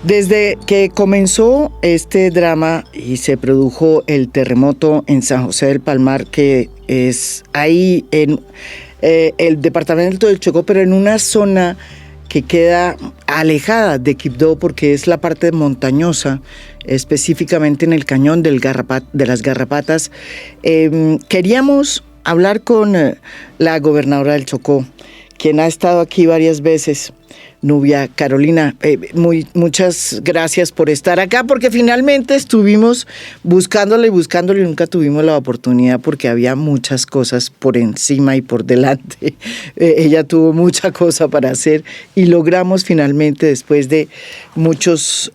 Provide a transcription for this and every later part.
Desde que comenzó este drama y se produjo el terremoto en San José del Palmar, que es ahí en el departamento del Chocó, pero en una zona que queda alejada de Quibdó porque es la parte montañosa, específicamente en el cañón de las Garrapatas, queríamos hablar con la gobernadora del Chocó, quien ha estado aquí varias veces, Nubia Carolina. Muchas gracias por estar acá, porque finalmente estuvimos buscándole y nunca tuvimos la oportunidad porque había muchas cosas por encima y por delante. Ella tuvo mucha cosa para hacer y logramos finalmente, después de muchos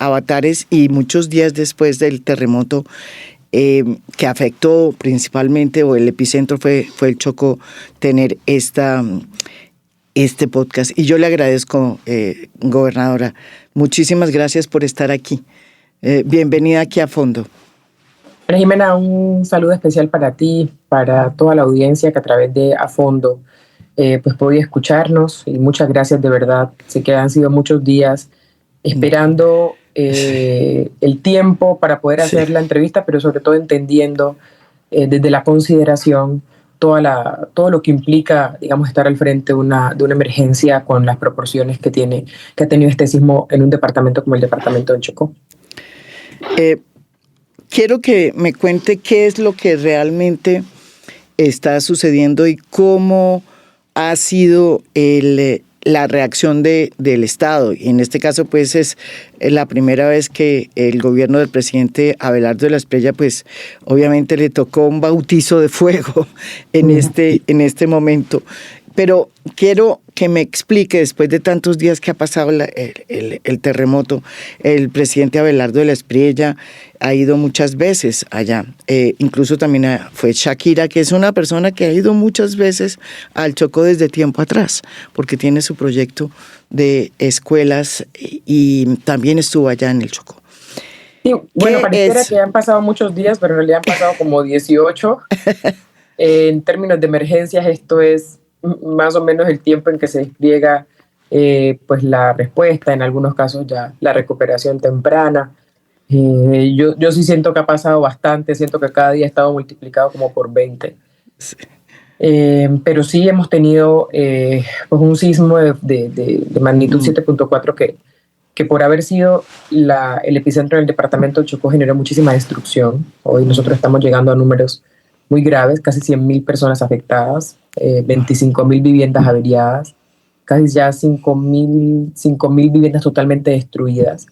avatares y muchos días después del terremoto, que afectó principalmente, o el epicentro fue el Chocó, tener este podcast. Y yo le agradezco, gobernadora. Muchísimas gracias por estar aquí. Bienvenida aquí a Fondo. Ana Jimena, un saludo especial para ti, para toda la audiencia que a través de A Fondo pues podía escucharnos, y muchas gracias de verdad. Sé que han sido muchos días esperando el tiempo para poder hacer la entrevista, pero sobre todo entendiendo desde la consideración todo lo que implica, digamos, estar al frente de una emergencia con las proporciones que ha tenido este sismo en un departamento como el departamento de Chocó. Quiero que me cuente qué es lo que realmente está sucediendo y cómo ha sido la reacción del Estado. Y en este caso, pues, es la primera vez que el gobierno del presidente Abelardo de la Espriella, pues, obviamente le tocó un bautizo de fuego en este momento. Pero quiero que me explique, después de tantos días que ha pasado el terremoto, el presidente Abelardo de la Espriella ha ido muchas veces allá. Incluso también fue Shakira, que es una persona que ha ido muchas veces al Chocó desde tiempo atrás, porque tiene su proyecto de escuelas y también estuvo allá en el Chocó. Sí, bueno, pareciera que han pasado muchos días, pero en realidad han pasado como 18. En términos de emergencias, esto es más o menos el tiempo en que se despliega pues la respuesta, en algunos casos ya la recuperación temprana. Yo sí siento que ha pasado bastante, siento que cada día ha estado multiplicado como por 20. Sí. Pero sí hemos tenido pues un sismo de magnitud 7.4 que por haber sido el epicentro del departamento de Chocó generó muchísima destrucción. Hoy nosotros estamos llegando a números muy graves, casi 100.000 personas afectadas, 25.000 viviendas averiadas, casi ya 5.000 viviendas totalmente destruidas.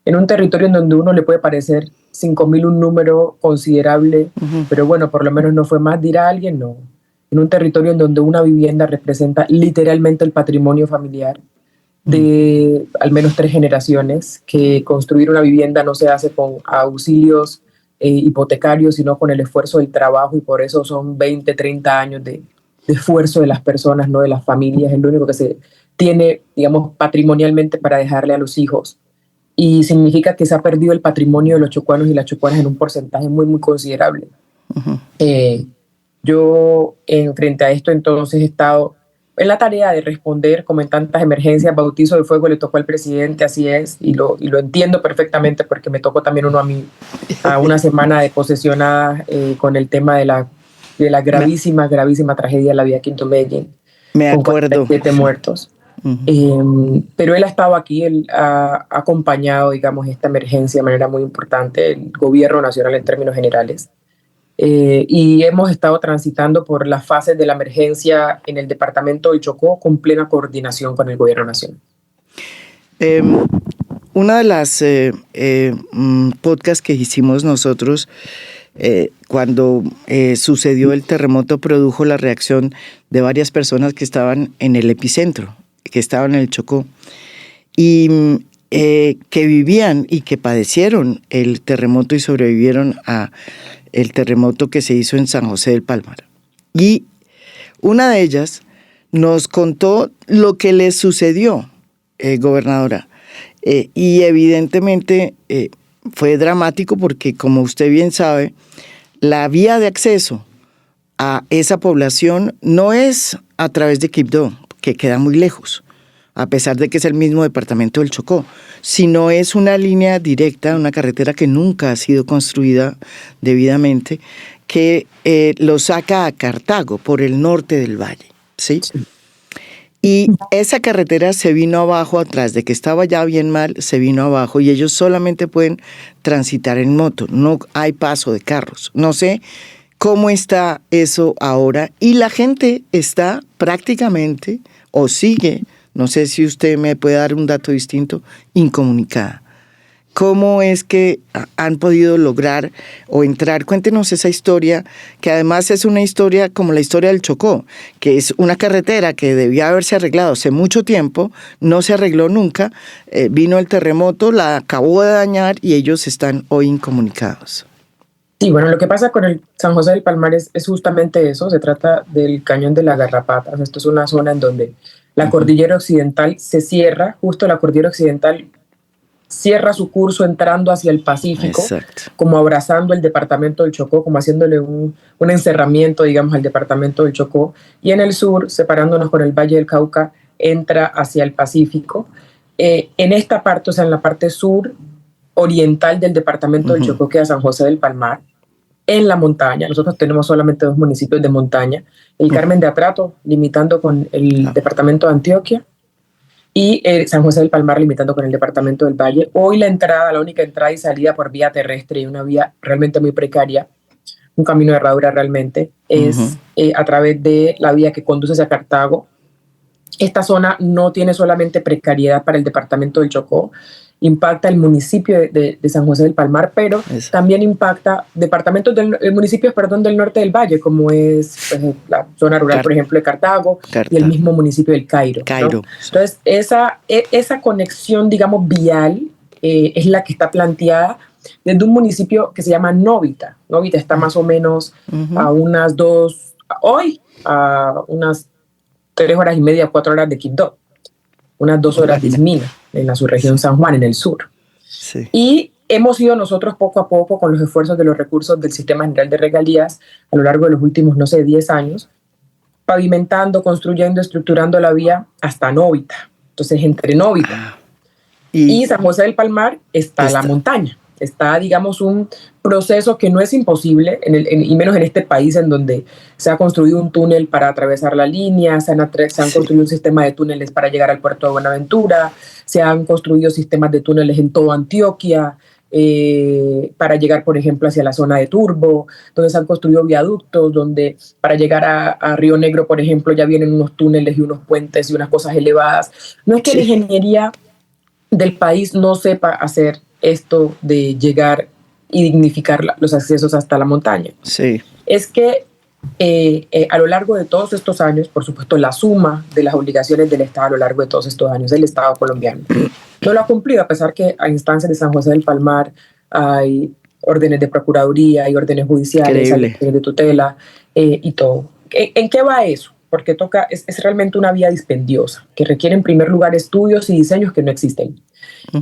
En un territorio en donde uno le puede parecer 5.000 un número considerable, pero bueno, por lo menos no fue más, dirá alguien, no. En un territorio en donde una vivienda representa literalmente el patrimonio familiar de al menos 3 generaciones, que construir una vivienda no se hace con auxilios hipotecarios, sino con el esfuerzo del trabajo, y por eso son 20, 30 años de esfuerzo de las personas, no de las familias. Es lo único que se tiene, digamos, patrimonialmente para dejarle a los hijos. Y significa que se ha perdido el patrimonio de los chocuanos y las chocuanas en un porcentaje muy, muy considerable. Yo, frente a esto, entonces he estado en la tarea de responder, como en tantas emergencias. Bautizo de fuego le tocó al presidente, así es, y lo entiendo perfectamente, porque me tocó también uno a mí, a una semana de posesionada con el tema de la gravísima tragedia de la vía Quinto Medellín. Me acuerdo. Con 47 muertos. Pero él ha estado aquí, él ha acompañado, digamos, esta emergencia de manera muy importante, el gobierno nacional en términos generales. Y hemos estado transitando por las fases de la emergencia en el departamento del Chocó con plena coordinación con el gobierno nacional. Una de las podcasts que hicimos nosotros cuando sucedió el terremoto produjo la reacción de varias personas que estaban en el epicentro, que estaban en el Chocó, y que vivían y que padecieron el terremoto y sobrevivieron a el terremoto que se hizo en San José del Palmar. Y una de ellas nos contó lo que le sucedió, gobernadora. Y evidentemente fue dramático porque, como usted bien sabe, la vía de acceso a esa población no es a través de Quibdó, que queda muy lejos. a pesar de que es el mismo departamento del Chocó, sino es una línea directa, una carretera que nunca ha sido construida debidamente, que lo saca a Cartago por el norte del valle, ¿sí? Y esa carretera se vino abajo, atrás de que estaba ya bien mal, se vino abajo y ellos solamente pueden transitar en moto, no hay paso de carros. No sé cómo está eso ahora y la gente está prácticamente o sigue, no sé si usted me puede dar un dato distinto, incomunicada. ¿Cómo es que han podido lograr o entrar? Cuéntenos esa historia, que además es una historia como la historia del Chocó, que es una carretera que debía haberse arreglado hace mucho tiempo, no se arregló nunca, vino el terremoto, la acabó de dañar y ellos están hoy incomunicados. Sí, bueno, lo que pasa con el San José del Palmar es justamente eso, se trata del Cañón de la Garrapata. Esto es una zona en donde la cordillera occidental se cierra, justo la cordillera occidental cierra su curso entrando hacia el Pacífico, exacto, como abrazando el departamento del Chocó, como haciéndole un encerramiento, digamos, al departamento del Chocó, y en el sur, separándonos con el Valle del Cauca, entra hacia el Pacífico. En esta parte, o sea, en la parte sur oriental del departamento del Chocó, queda San José del Palmar, en la montaña. Nosotros tenemos solamente 2 municipios de montaña, el Carmen de Atrato, limitando con el departamento de Antioquia, y San José del Palmar limitando con el departamento del Valle. Hoy la única entrada y salida por vía terrestre y una vía realmente muy precaria, un camino de herradura realmente, es a través de la vía que conduce hacia Cartago. Esta zona no tiene solamente precariedad para el departamento del Chocó, impacta el municipio de San José del Palmar, pero también impacta municipios del norte del valle, como es pues, la zona rural, por ejemplo, de Cartago y el mismo municipio del Cairo. ¿No? Entonces, esa conexión, digamos, vial es la que está planteada desde un municipio que se llama Novita. Novita está más o menos a unas 3 horas y media, 4 horas de Quibdó, unas 2 horas de Ismina, en la subregión San Juan, en el sur. Sí. Y hemos ido nosotros poco a poco, con los esfuerzos de los recursos del Sistema General de Regalías, a lo largo de los últimos, 10 años, pavimentando, construyendo, estructurando la vía hasta Novita. Entonces, entre Novita y San José del Palmar está la montaña. Está, digamos, un proceso que no es imposible, y menos en este país en donde se ha construido un túnel para atravesar la línea, se han construido un sistema de túneles para llegar al puerto de Buenaventura, se han construido sistemas de túneles en toda Antioquia, para llegar, por ejemplo, hacia la zona de Turbo, donde se han construido viaductos, donde para llegar a Río Negro, por ejemplo, ya vienen unos túneles y unos puentes y unas cosas elevadas. No es que la ingeniería del país no sepa hacer esto de llegar y dignificar los accesos hasta la montaña. Sí. Es que a lo largo de todos estos años, por supuesto, la suma de las obligaciones del Estado a lo largo de todos estos años, del Estado colombiano, no lo ha cumplido, a pesar que a instancias de San José del Palmar hay órdenes de procuraduría, hay órdenes judiciales, hay órdenes de tutela y todo. ¿En qué va eso? Porque es realmente una vía dispendiosa, que requiere en primer lugar estudios y diseños que no existen.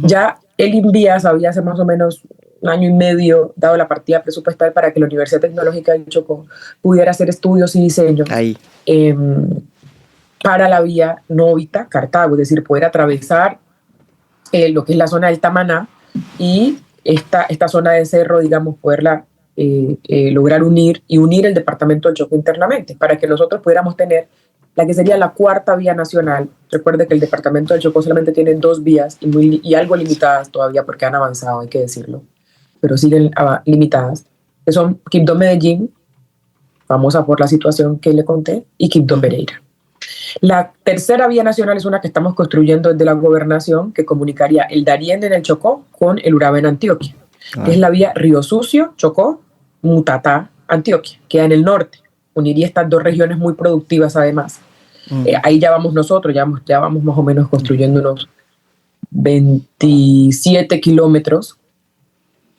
Ya el INVIAS había hace más o menos 1 año y medio dado la partida presupuestal para que la Universidad Tecnológica del Chocó pudiera hacer estudios y diseños para la vía Novita-Cartago, es decir, poder atravesar lo que es la zona del Tamaná y esta zona de cerro, digamos, poderla lograr unir el departamento del Chocó internamente, para que nosotros pudiéramos tener la que sería la 4ª vía nacional. Recuerde que el departamento del Chocó solamente tiene 2 vías y algo limitadas todavía porque han avanzado, hay que decirlo, pero siguen limitadas, que son Quibdó-Medellín, famosa por la situación que le conté, y Quibdó-Pereira. La 3ª vía nacional es una que estamos construyendo desde la gobernación, que comunicaría el Darién en el Chocó con el Urabá en Antioquia, que es la vía Río Sucio, Chocó, Mutatá, Antioquia, queda en el norte, uniría estas 2 regiones muy productivas además. Ahí ya vamos nosotros, ya vamos más o menos construyendo unos 27 kilómetros,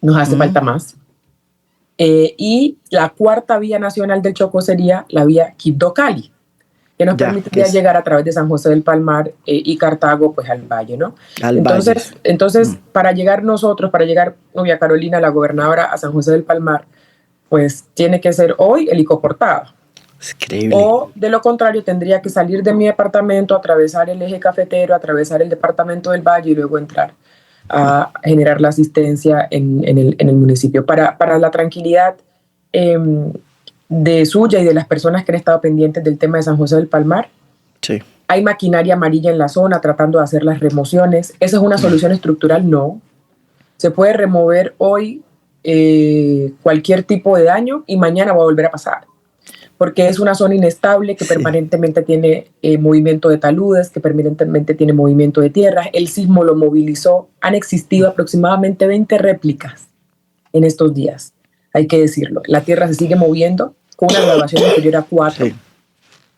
nos hace falta más. Y la 4ª vía nacional del Chocó sería la vía Quibdó-Cali, que nos permitiría llegar a través de San José del Palmar y Cartago, pues al valle, ¿no? Entonces para llegar Novia Carolina, la gobernadora, a San José del Palmar, pues tiene que ser hoy helicoportada. Es increíble. O de lo contrario, tendría que salir de mi departamento, atravesar el eje cafetero, atravesar el departamento del Valle y luego entrar a generar la asistencia en el municipio. Para la tranquilidad de suya y de las personas que han estado pendientes del tema de San José del Palmar, sí. Hay maquinaria amarilla en la zona tratando de hacer las remociones. ¿Esa es una solución estructural? No. Se puede remover hoy cualquier tipo de daño y mañana va a volver a pasar, porque es una zona inestable que permanentemente tiene movimiento de taludes, que permanentemente tiene movimiento de tierras. El sismo lo movilizó. Han existido aproximadamente 20 réplicas en estos días, hay que decirlo. La tierra se sigue moviendo con una graduación inferior a 4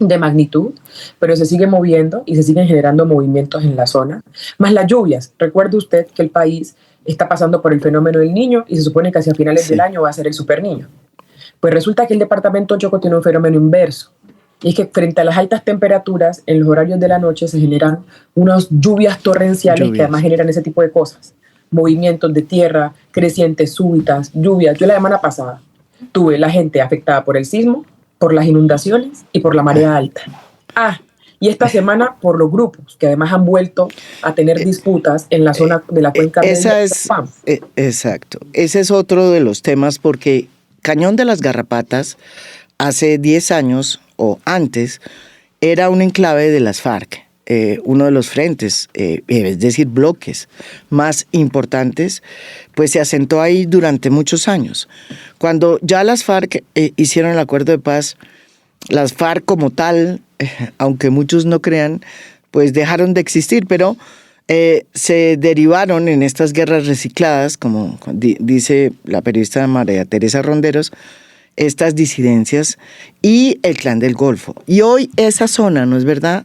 de magnitud, pero se sigue moviendo y se siguen generando movimientos en la zona. Más las lluvias. Recuerde usted que el país está pasando por el fenómeno del Niño y se supone que hacia finales del año va a ser el Super Niño. Pues resulta que el departamento Chocó tiene un fenómeno inverso. Y es que frente a las altas temperaturas, en los horarios de la noche se generan unas lluvias torrenciales que además generan ese tipo de cosas. Movimientos de tierra, crecientes súbitas, lluvias. Yo la semana pasada tuve la gente afectada por el sismo, por las inundaciones y por la marea alta. Y esta semana por los grupos, que además han vuelto a tener disputas en la zona de la cuenca media. Exacto. Ese es otro de los temas, porque Cañón de las Garrapatas, hace 10 años o antes, era un enclave de las FARC, uno de los frentes, es decir, bloques más importantes, pues se asentó ahí durante muchos años. Cuando ya las FARC hicieron el acuerdo de paz, las FARC como tal, aunque muchos no crean, pues dejaron de existir, pero se derivaron en estas guerras recicladas, como dice la periodista María Teresa Ronderos, estas disidencias y el Clan del Golfo. Y hoy esa zona, ¿no es verdad,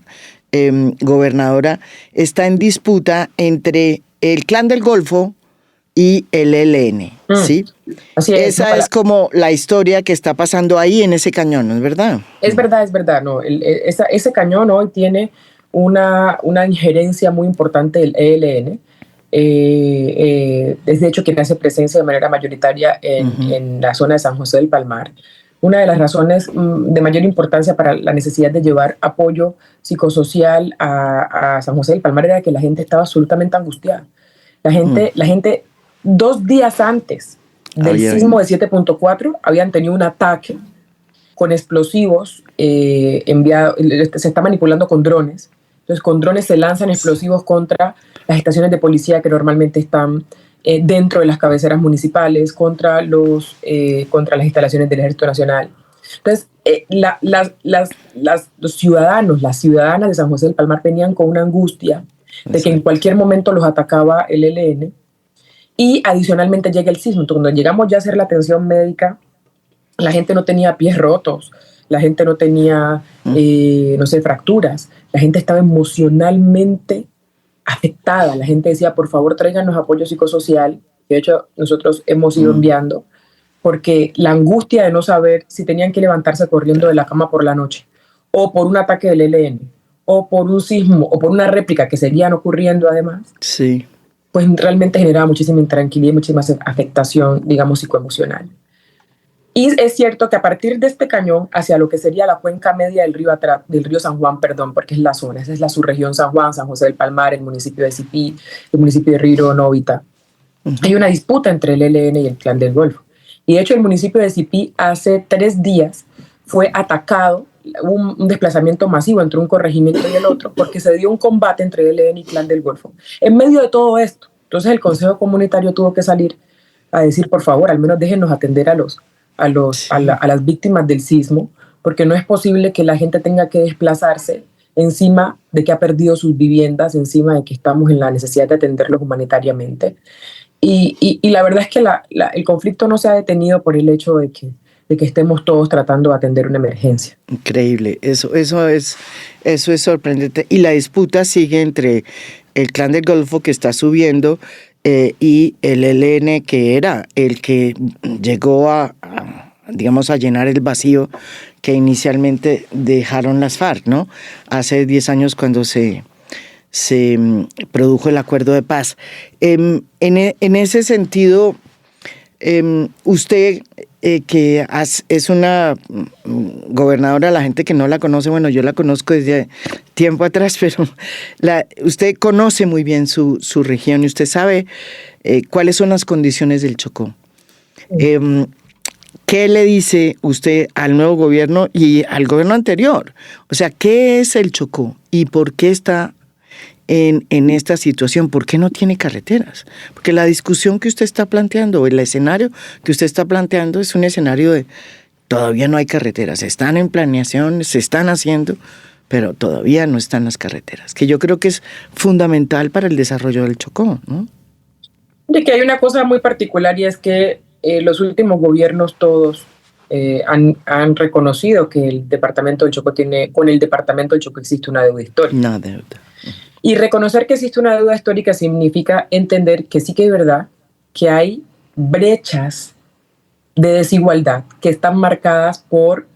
gobernadora? Está en disputa entre el Clan del Golfo y el ELN, ¿sí? Así es. Esa es como la historia que está pasando ahí en ese cañón, ¿no es verdad? Es verdad. No, ese cañón hoy tiene una injerencia muy importante del ELN. Es de hecho quien hace presencia de manera mayoritaria en la zona de San José del Palmar. Una de las razones de mayor importancia para la necesidad de llevar apoyo psicosocial a San José del Palmar era que la gente estaba absolutamente angustiada. La gente 2 días antes del sismo de 7.4 habían tenido un ataque con explosivos enviados, se está manipulando con drones. Entonces, con drones se lanzan explosivos contra las estaciones de policía que normalmente están dentro de las cabeceras municipales, contra las instalaciones del Ejército Nacional. Entonces, los ciudadanos, las ciudadanas de San José del Palmar venían con una angustia de que en cualquier momento los atacaba el ELN, y adicionalmente llega el sismo. Entonces, cuando llegamos ya a hacer la atención médica, la gente no tenía pies rotos, la gente no tenía, fracturas. La gente estaba emocionalmente afectada. La gente decía, por favor, tráiganos apoyo psicosocial. De hecho, nosotros hemos ido enviando, porque la angustia de no saber si tenían que levantarse corriendo de la cama por la noche, o por un ataque del ELN, o por un sismo, o por una réplica que seguían ocurriendo además, pues realmente generaba muchísima intranquilidad y muchísima afectación, digamos, psicoemocional. Y es cierto que a partir de este cañón, hacia lo que sería la cuenca media del río San Juan, porque es la zona, esa es la subregión San Juan, San José del Palmar, el municipio de Sipí, el municipio de Río Novita, hay una disputa entre el ELN y el Clan del Golfo. Y de hecho el municipio de Sipí hace 3 días fue atacado, un desplazamiento masivo entre un corregimiento y el otro, porque se dio un combate entre el ELN y Clan del Golfo. En medio de todo esto, entonces el Consejo Comunitario tuvo que salir a decir, por favor, al menos déjenos atender a las víctimas del sismo, porque no es posible que la gente tenga que desplazarse encima de que ha perdido sus viviendas, encima de que estamos en la necesidad de atenderlos humanitariamente. Y la verdad es que el conflicto no se ha detenido por el hecho de que estemos todos tratando de atender una emergencia. Increíble, eso es sorprendente. Y la disputa sigue entre el Clan del Golfo, que está subiendo, y el ELN, que era el que llegó a llenar el vacío que inicialmente dejaron las FARC, ¿no? Hace 10 años, cuando se produjo el acuerdo de paz. En ese sentido, usted es una gobernadora, la gente que no la conoce, bueno, yo la conozco desde tiempo atrás, pero usted conoce muy bien su región y usted sabe cuáles son las condiciones del Chocó. ¿Qué le dice usted al nuevo gobierno y al gobierno anterior? O sea, ¿qué es el Chocó y por qué está en esta situación? ¿Por qué no tiene carreteras? Porque la discusión que usted está planteando, el escenario que usted está planteando es un escenario de todavía no hay carreteras, están en planeación, se están haciendo, pero todavía no están las carreteras, que yo creo que es fundamental para el desarrollo del Chocó, ¿no? De que hay una cosa muy particular y es que los últimos gobiernos todos han reconocido que el departamento del Chocó con el departamento del Chocó existe una deuda histórica. Una deuda. Y reconocer que existe una deuda histórica significa entender que sí que es verdad que hay brechas de desigualdad que están marcadas por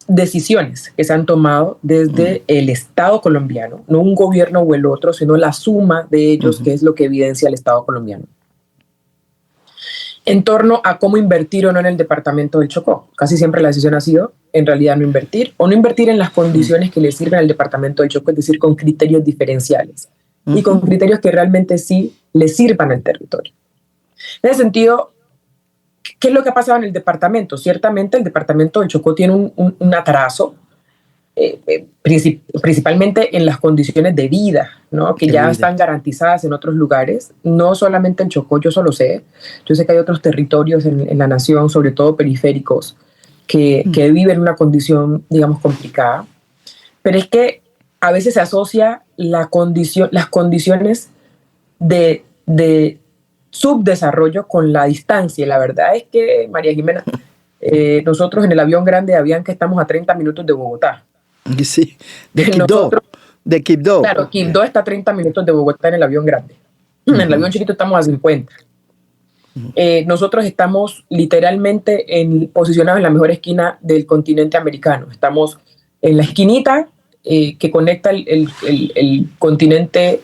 decisiones que se han tomado desde el Estado colombiano, no un gobierno o el otro, sino la suma de ellos, que es lo que evidencia el Estado colombiano, en torno a cómo invertir o no en el departamento del Chocó. Casi siempre la decisión ha sido, en realidad, no invertir o no invertir en las condiciones que le sirven al departamento del Chocó, es decir, con criterios diferenciales y con criterios que realmente sí le sirvan al territorio. En ese sentido, ¿qué es lo que ha pasado en el departamento? Ciertamente el departamento del Chocó tiene un atraso, principalmente en las condiciones de vida, ¿no? Que ya están garantizadas en otros lugares, no solamente en Chocó, yo sé que hay otros territorios en la nación, sobre todo periféricos, que viven una condición, digamos, complicada, pero es que a veces se asocia las condiciones de subdesarrollo con la distancia, y la verdad es que, María Jimena, nosotros en el avión grande Avianca estamos a 30 minutos de Bogotá. Sí, de Quibdó. Claro, Quibdó está a 30 minutos de Bogotá en el avión grande. En el avión chiquito estamos a 50. Nosotros estamos literalmente posicionados en la mejor esquina del continente americano. Estamos en la esquinita que conecta el continente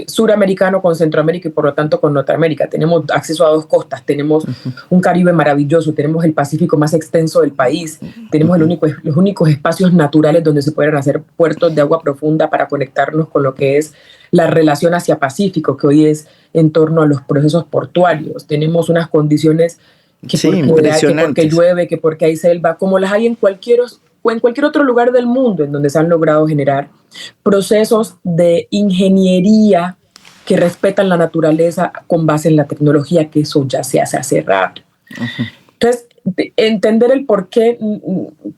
suramericano con Centroamérica y por lo tanto con Norteamérica. Tenemos acceso a 2 costas, tenemos un Caribe maravilloso, tenemos el Pacífico más extenso del país, tenemos los únicos espacios naturales donde se pueden hacer puertos de agua profunda para conectarnos con lo que es la relación hacia Pacífico, que hoy es en torno a los procesos portuarios. Tenemos unas condiciones que porque llueve, que porque hay selva, como las hay en cualquier otro lugar del mundo en donde se han logrado generar procesos de ingeniería que respetan la naturaleza con base en la tecnología, que eso ya se hace rato. Entonces, entender el por qué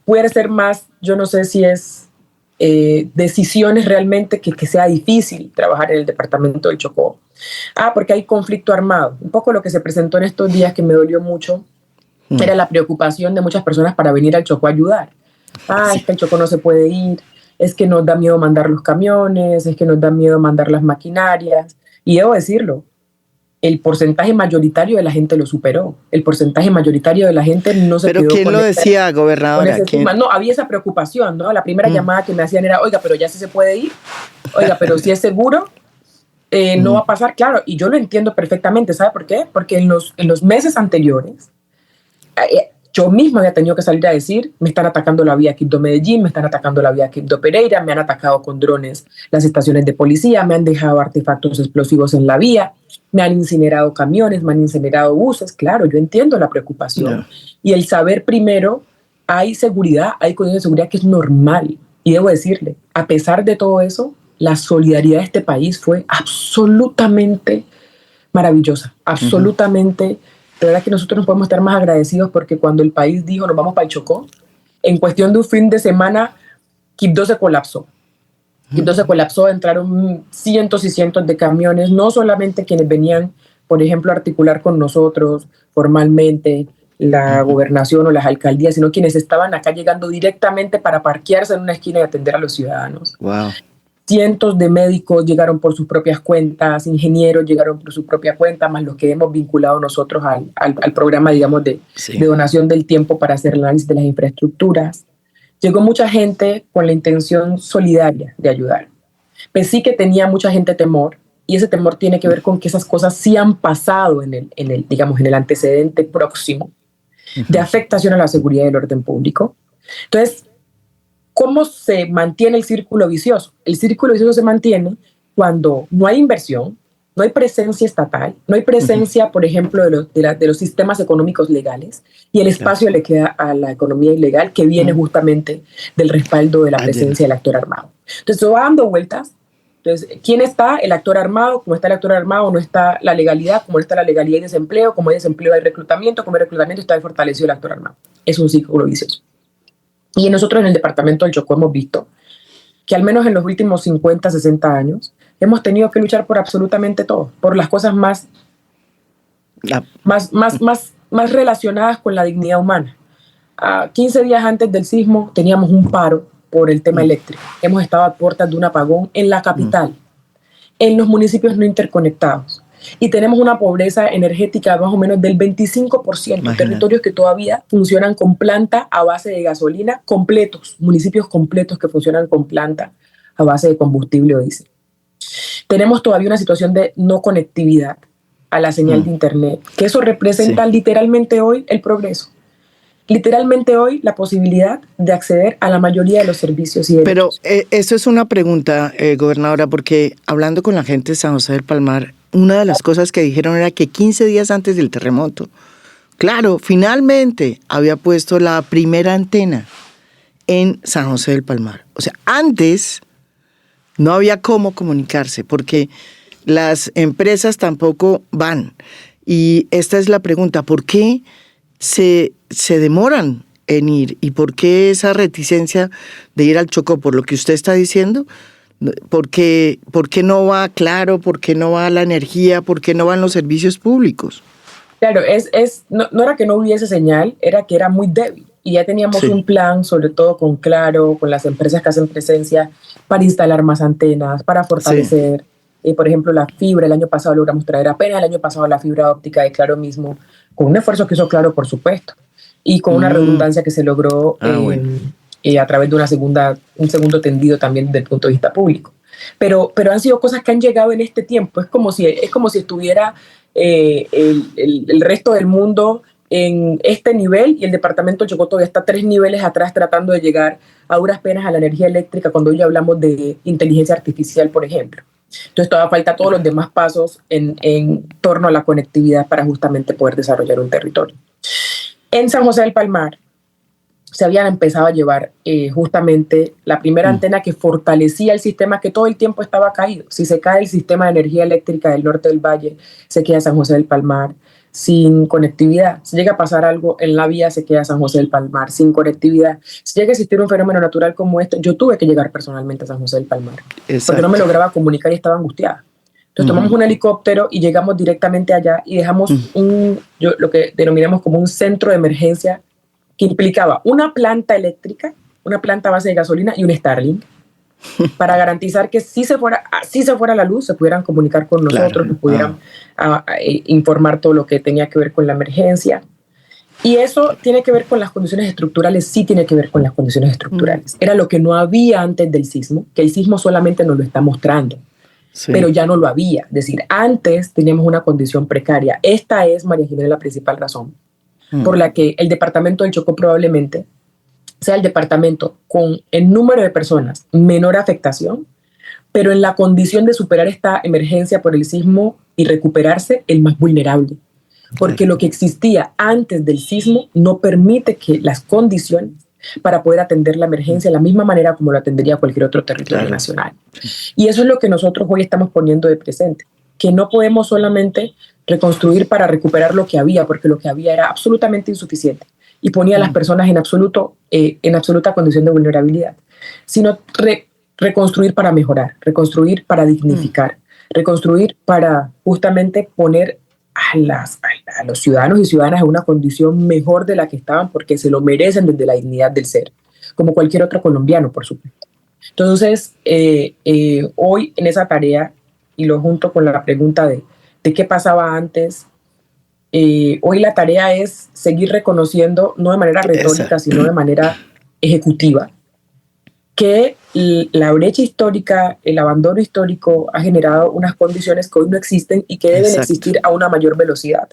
puede ser más, yo no sé si es decisiones realmente que sea difícil trabajar en el departamento del Chocó. Porque hay conflicto armado. Un poco lo que se presentó en estos días que me dolió mucho era la preocupación de muchas personas para venir al Chocó a ayudar. Es que el Chocó no se puede ir, es que nos da miedo mandar los camiones, es que nos da miedo mandar las maquinarias. Y debo decirlo, el porcentaje mayoritario de la gente lo superó. El porcentaje mayoritario de la gente no se quedó. ¿Pero quién lo decía, gobernadora? No, había esa preocupación, ¿no? La primera llamada que me hacían era, oiga, pero ya sí se puede ir. Oiga, pero si es seguro, no va a pasar. Claro, y yo lo entiendo perfectamente. ¿Sabe por qué? Porque en los meses anteriores, yo misma había tenido que salir a decir, me están atacando la vía Quibdó-Medellín, me están atacando la vía Quibdó-Pereira, me han atacado con drones las estaciones de policía, me han dejado artefactos explosivos en la vía, me han incinerado camiones, me han incinerado buses. Claro, yo entiendo la preocupación. Y el saber primero, hay seguridad, hay condiciones de seguridad que es normal. Y debo decirle, a pesar de todo eso, la solidaridad de este país fue absolutamente maravillosa, absolutamente. De verdad que nosotros nos podemos estar más agradecidos porque cuando el país dijo nos vamos para el Chocó, en cuestión de un fin de semana, Quibdó se colapsó. Quibdó se colapsó, entraron cientos y cientos de camiones, no solamente quienes venían, por ejemplo, a articular con nosotros formalmente, la gobernación o las alcaldías, sino quienes estaban acá llegando directamente para parquearse en una esquina y atender a los ciudadanos. Wow. Cientos de médicos llegaron por sus propias cuentas, ingenieros llegaron por su propia cuenta, más los que hemos vinculado nosotros al programa, digamos, de donación del tiempo para hacer el análisis de las infraestructuras. Llegó mucha gente con la intención solidaria de ayudar. Pero sí que tenía mucha gente temor, y ese temor tiene que ver con que esas cosas sí han pasado en el antecedente próximo. de afectación a la seguridad y el orden público. Entonces, ¿cómo se mantiene el círculo vicioso? El círculo vicioso se mantiene cuando no hay inversión, no hay presencia estatal, no hay presencia, por ejemplo, de los sistemas económicos legales, y el espacio le queda a la economía ilegal, que viene justamente del respaldo de la presencia del actor armado. Entonces, se va dando vueltas. Entonces, ¿quién está? El actor armado. Como está el actor armado, no está la legalidad. Como no está la legalidad, hay desempleo. Como hay desempleo, hay reclutamiento. Como hay reclutamiento, está fortalecido el actor armado. Es un círculo vicioso. Y nosotros en el departamento del Chocó hemos visto que al menos en los últimos 50, 60 años hemos tenido que luchar por absolutamente todo, por las cosas más relacionadas con la dignidad humana. 15 días antes del sismo teníamos un paro por el tema eléctrico. Hemos estado a puertas de un apagón en la capital, en los municipios no interconectados. Y tenemos una pobreza energética más o menos del 25%, territorios que todavía funcionan con planta a base de gasolina, municipios completos que funcionan con planta a base de combustible o diésel. Tenemos todavía una situación de no conectividad a la señal de internet, que eso representa literalmente hoy el progreso. Literalmente hoy la posibilidad de acceder a la mayoría de los servicios y derechos. Pero eso es una pregunta, gobernadora, porque hablando con la gente de San José del Palmar, una de las cosas que dijeron era que 15 días antes del terremoto, claro, finalmente había puesto la primera antena en San José del Palmar. O sea, antes no había cómo comunicarse porque las empresas tampoco van. Y esta es la pregunta, ¿por qué se demoran en ir? ¿Y por qué esa reticencia de ir al Chocó? Por lo que usted está diciendo, ¿por qué no va Claro? ¿Por qué no va la energía? ¿Por qué no van los servicios públicos? Claro, no era que no hubiese señal, era que era muy débil. Y ya teníamos un plan, sobre todo con Claro, con las empresas que hacen presencia, para instalar más antenas, para fortalecer. Por ejemplo, la fibra, el año pasado logramos traer apenas el año pasado la fibra óptica de Claro mismo, con un esfuerzo que hizo Claro, por supuesto, y con una redundancia que se logró a través de un segundo tendido también desde el punto de vista público. Pero han sido cosas que han llegado en este tiempo. Es como si estuviera el resto del mundo en este nivel y el departamento de Chocó todavía está 3 niveles atrás tratando de llegar a duras penas a la energía eléctrica cuando hoy hablamos de inteligencia artificial, por ejemplo. Entonces todavía falta todos los demás pasos en torno a la conectividad para justamente poder desarrollar un territorio. En San José del Palmar se habían empezado a llevar justamente la primera antena que fortalecía el sistema que todo el tiempo estaba caído. Si se cae el sistema de energía eléctrica del norte del valle, se queda San José del Palmar sin conectividad. Si llega a pasar algo en la vía, se queda San José del Palmar sin conectividad. Si llega a existir un fenómeno natural como este, yo tuve que llegar personalmente a San José del Palmar. Exacto. Porque no me lograba comunicar y estaba angustiada. Entonces tomamos un helicóptero y llegamos directamente allá y dejamos lo que denominamos como un centro de emergencia que implicaba una planta eléctrica, una planta a base de gasolina y un Starlink, para garantizar que si se fuera la luz, se pudieran comunicar con nosotros, nos pudieran informar todo lo que tenía que ver con la emergencia. Y eso tiene que ver con las condiciones estructurales, sí tiene que ver con las condiciones estructurales. Era lo que no había antes del sismo, que el sismo solamente nos lo está mostrando, pero ya no lo había. Es decir, antes teníamos una condición precaria. Esta es, María Jimena, la principal razón por la que el departamento del Chocó probablemente sea el departamento con el número de personas menor afectación, pero en la condición de superar esta emergencia por el sismo y recuperarse, el más vulnerable. Porque lo que existía antes del sismo no permite que las condiciones para poder atender la emergencia de la misma manera como lo atendería cualquier otro territorio nacional. Y eso es lo que nosotros hoy estamos poniendo de presente, que no podemos solamente reconstruir para recuperar lo que había, porque lo que había era absolutamente insuficiente y ponía a las personas en absoluta condición de vulnerabilidad, sino reconstruir para mejorar, reconstruir para dignificar, reconstruir para justamente poner a los ciudadanos y ciudadanas en una condición mejor de la que estaban, porque se lo merecen desde la dignidad del ser, como cualquier otro colombiano, por supuesto. Entonces, hoy en esa tarea, y lo junto con la pregunta de qué pasaba antes, hoy la tarea es seguir reconociendo, no de manera retórica, sino de manera ejecutiva, que la brecha histórica, el abandono histórico ha generado unas condiciones que hoy no existen y que deben existir a una mayor velocidad.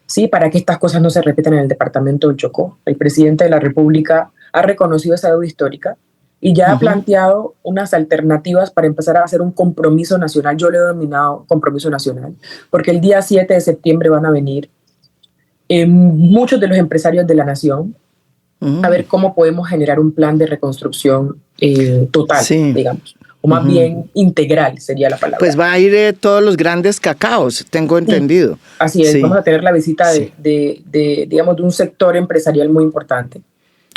¿sí? Para que estas cosas no se repitan en el departamento del Chocó. El presidente de la República ha reconocido esa deuda histórica y ya ha planteado unas alternativas para empezar a hacer un compromiso nacional. Yo lo he denominado compromiso nacional, porque el día 7 de septiembre van a venir muchos de los empresarios de la nación a ver cómo podemos generar un plan de reconstrucción total, digamos, o más bien integral sería la palabra. Pues va a ir todos los grandes cacaos, tengo entendido. Así es, vamos a tener la visita digamos, de un sector empresarial muy importante.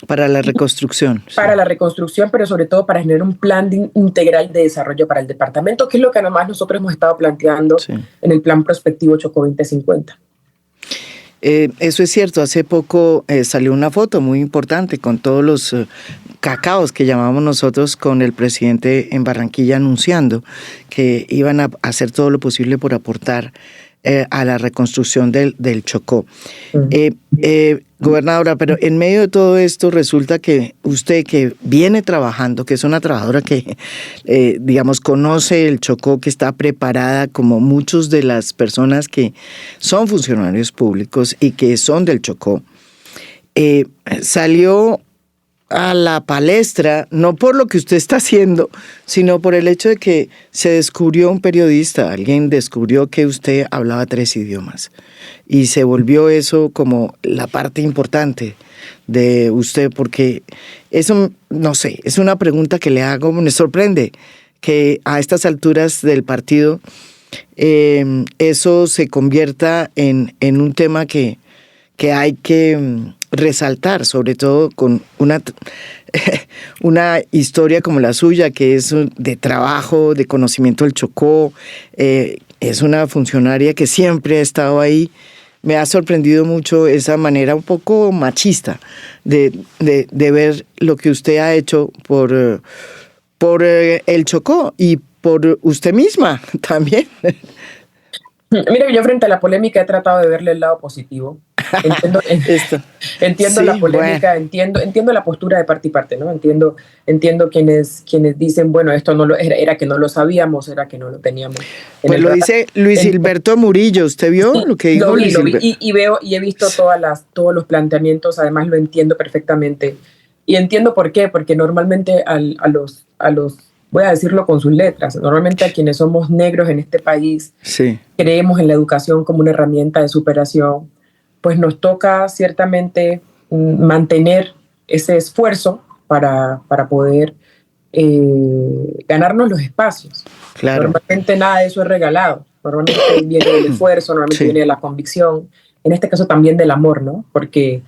Para la reconstrucción. Para la reconstrucción, pero sobre todo para generar un plan integral de desarrollo para el departamento, que es lo que además nosotros hemos estado planteando en el Plan Prospectivo Chocó 2050. Eso es cierto, hace poco salió una foto muy importante con todos los cacaos que llamamos nosotros, con el presidente en Barranquilla anunciando que iban a hacer todo lo posible por aportar a la reconstrucción del Chocó. Gobernadora, pero en medio de todo esto resulta que usted, que viene trabajando, que es una trabajadora que, digamos, conoce el Chocó, que está preparada como muchas de las personas que son funcionarios públicos y que son del Chocó, salió a la palestra, no por lo que usted está haciendo, sino por el hecho de que se descubrió un periodista, alguien descubrió que usted hablaba 3 idiomas y se volvió eso como la parte importante de usted, porque eso, no sé, es una pregunta que le hago, me sorprende que a estas alturas del partido eso se convierta en un tema que hay que resaltar, sobre todo con una historia como la suya, que es de trabajo, de conocimiento del Chocó. Es una funcionaria que siempre ha estado ahí. Me ha sorprendido mucho esa manera un poco machista de ver lo que usted ha hecho por el Chocó y por usted misma también. Mira, yo frente a la polémica he tratado de verle el lado positivo. Entiendo la polémica, entiendo la postura de parte y parte, ¿no? Entiendo quienes dicen, bueno, esto no era que no lo sabíamos, era que no lo teníamos. Pues lo dice Luis Gilberto Murillo, ¿usted vio lo que dijo Luis Gilberto? Y he visto todos los planteamientos, además lo entiendo perfectamente. Y entiendo por qué, porque normalmente a los voy a decirlo con sus letras, normalmente a quienes somos negros en este país, creemos en la educación como una herramienta de superación, pues nos toca ciertamente mantener ese esfuerzo para poder ganarnos los espacios. Claro. Normalmente nada de eso es regalado, normalmente viene del esfuerzo, normalmente viene de la convicción, en este caso también del amor, ¿no? Porque